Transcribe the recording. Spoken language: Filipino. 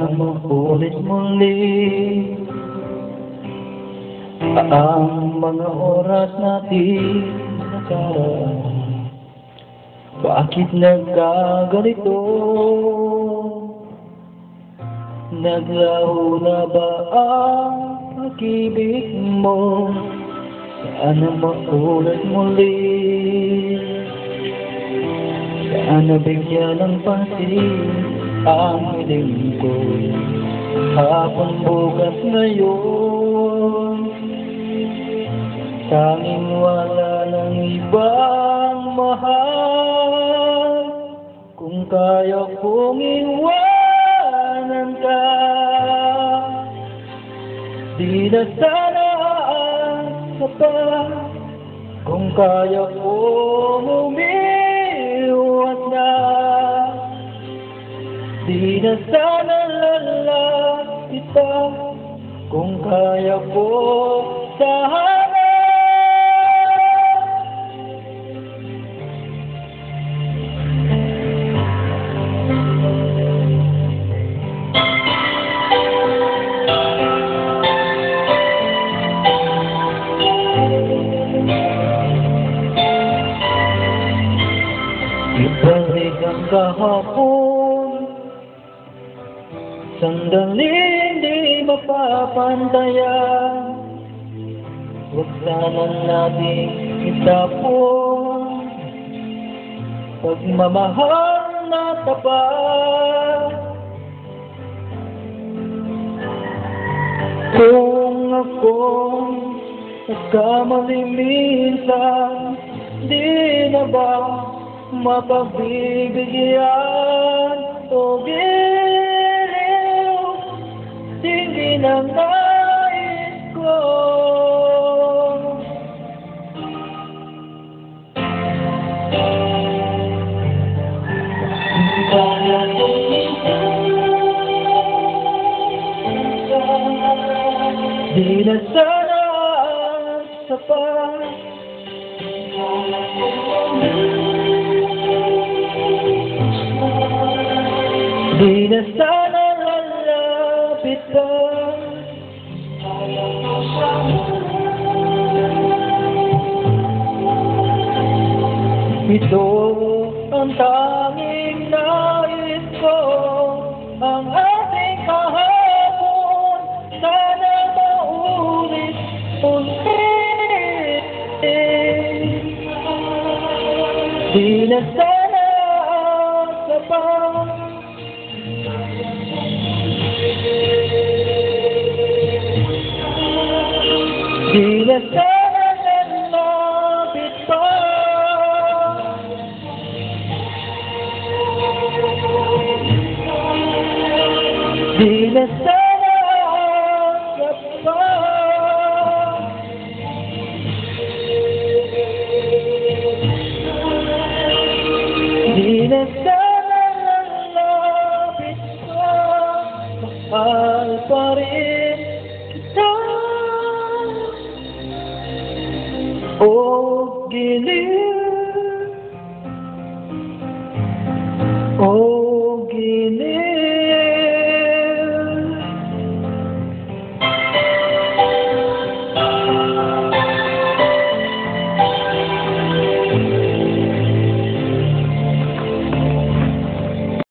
Sana maulit muli ang mga oras natin nakaraan. Bakit nagkaganito? Naglaho na ba ang pag-ibig mo? Sana maulit muli. Sana bigyan ng pansin ang hiling ko. Hapon bukas ngayon, tanging wala ng ibang mahal. Kung kaya kong iwanan ka, di na sana ka pa. Kung kaya kong umiwas na, di na sana lalapit pa. Kung kaya kong tahanan, ibalik ang kahapon, sandaling di mapapantayan. Huwag sana nating itapon pagmamahal na tapat. Kung ako'y nagkamali minsan, di na ba mapagbibigyan o giliw? Hindi na nais ko. Kaya di na sana sapat. Di na sana lalapit ka. Ito ang tanging nais ko, ang ating kahapon. Sana maulit-ulit. Di na sana sapat. Di na sana lalapit pa. Di na sana sapat. Di na sana lalapit pa. Mahal pa rin